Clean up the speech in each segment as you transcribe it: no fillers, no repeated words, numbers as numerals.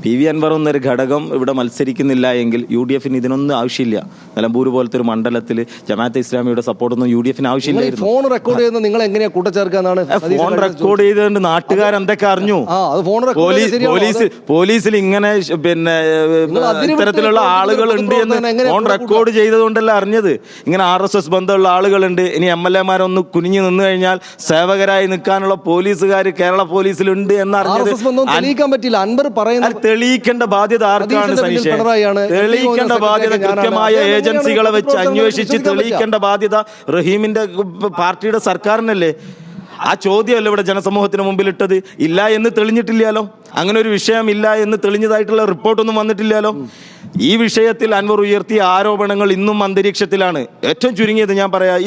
PV Anwar എന്നൊരു ഘടകം ഇവിടെ മത്സരിക്കുന്നില്ല എങ്കിൽ UDF ഇതിനൊന്നും ആവശ്യമില്ല. നിലമ്പൂർ പോലത്തെ ഒരു മണ്ഡലത്തിൽ ജമാഅത്തെ ഇസ്ലാമിയുടെ സപ്പോർട്ടൊന്നും UDF ആവശ്യമില്ലായിരുന്നു. ഫോൺ റെക്കോർഡ് ചെയ്യുന്നത് നിങ്ങൾ എങ്ങനെയാ കൂട്ടച്ചേർക്കാന്നാണ്? ഫോൺ റെക്കോർഡ് ചെയ്തുകൊണ്ട് നാട്ടുകാർ എന്തൊക്കെ അറിഞ്ഞു? പോലീസിൽ ഇങ്ങനെ പിന്നെ ഇത്തരത്തിലുള്ള ആളുകളുണ്ട് എന്ന് ഫോൺ റെക്കോർഡ് ചെയ്തതുകൊണ്ടല്ല അറിഞ്ഞത്. ഇങ്ങനെ RSS ബന്ധമുള്ള ആളുകളുണ്ട്. ഇനി MLA-മാരൊന്ന് കുനിഞ്ഞു നിന്ന് കഴിഞ്ഞാൽ സേവകരായി നിൽക്കാനുള്ള പോലീസുകാർ കേരള പോലീസിലുണ്ട് എന്നറിഞ്ഞത് തെളിയിക്കേണ്ട ബാധ്യത ആർക്കാണ്? തെളിയിക്കേണ്ട ബാധ്യത കൃത്യമായ ഏജൻസികളെ വെച്ച് അന്വേഷിച്ച് തെളിയിക്കേണ്ട ബാധ്യത റഹീമിന്റെ പാർട്ടിയുടെ സർക്കാരിനല്ലേ? ആ ചോദ്യമല്ല ഇവിടെ ജനസമൂഹത്തിന് മുമ്പിൽ ഇട്ടത്. ഇല്ല എന്ന് തെളിഞ്ഞിട്ടില്ലല്ലോ. അങ്ങനെ ഒരു വിഷയം ഇല്ല എന്ന് തെളിഞ്ഞതായിട്ടുള്ള റിപ്പോർട്ടൊന്നും വന്നിട്ടില്ലല്ലോ. ഈ വിഷയത്തിൽ അൻവർ ഉയർത്തിയ ആരോപണങ്ങൾ ഇന്നും അന്തരീക്ഷത്തിലാണ്. ഏറ്റവും ചുരുങ്ങിയത് ഞാൻ പറയാം,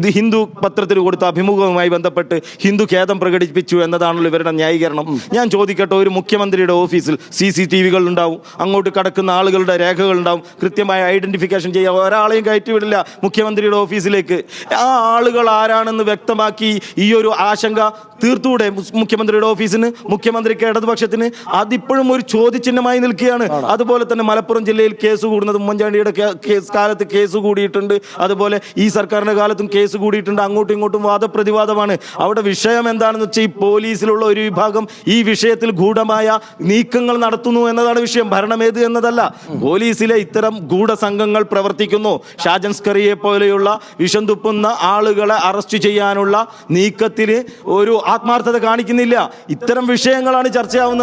ഇത് ഹിന്ദു പത്രത്തിൽ കൊടുത്ത അഭിമുഖവുമായി ബന്ധപ്പെട്ട് ഹിന്ദു ഖേദം പ്രകടിപ്പിച്ചു എന്നതാണല്ലോ ഇവരുടെ ന്യായീകരണം. ഞാൻ ചോദിക്കട്ടെ, ഒരു മുഖ്യമന്ത്രിയുടെ ഓഫീസിൽ CCTV-കൾ ഉണ്ടാവും, അങ്ങോട്ട് കടക്കുന്ന ആളുകളുടെ രേഖകൾ ഉണ്ടാവും, കൃത്യമായ ഐഡന്റിഫിക്കേഷൻ ചെയ്യാൻ ഒരാളെയും കയറ്റിവിടില്ല മുഖ്യമന്ത്രിയുടെ ഓഫീസിലേക്ക്. ആ ആളുകൾ ആരാണെന്ന് വ്യക്തമാക്കി ഈ ഒരു ആശങ്ക തീർത്തുകൂടെ മുഖ്യമന്ത്രിയുടെ ഓഫീസിന്, മുഖ്യമന്ത്രിക്ക്, ഇടതുപക്ഷത്തിന്? അതിപ്പോഴും ഒരു ചോദ്യചിഹ്നമായി നിൽക്കുകയാണ്. അതുപോലെ തന്നെ മലപ്പുറം ജില്ലയിൽ കേസ് കൂടുന്നത് ഉമ്മൻചാണ്ടിയുടെ കാലത്ത് കേസ് കൂടിയിട്ടുണ്ട്, അതുപോലെ ഈ സർക്കാരിന്റെ കാലത്തും കേസ് കൂടിയിട്ടുണ്ട്. അങ്ങോട്ടും ഇങ്ങോട്ടും വാദപ്രതിവാദമാണ്. അവിടെ വിഷയം എന്താണെന്ന് വെച്ചാൽ ഈ പോലീസിലുള്ള ഒരു വിഭാഗം ഈ വിഷയത്തിൽ ഗൂഢമായ നീക്കങ്ങൾ നടത്തുന്നു എന്നതാണ് വിഷയം, ഭരണമേത് എന്നതല്ല. പോലീസിലെ ഇത്തരം ഗൂഢസംഘങ്ങൾ പ്രവർത്തിക്കുന്നു. ഷാജൻ സ്കറിയെ പോലെയുള്ള വിഷം തുപ്പുന്ന ആളുകളെ അറസ്റ്റ് ചെയ്യാനുള്ള നീക്കത്തിന് ഒരു ആത്മാർത്ഥത കാണിക്കുന്നില്ല. ഇത്തരം വിഷയങ്ങളാണ് ചർച്ചയാവുന്നത്.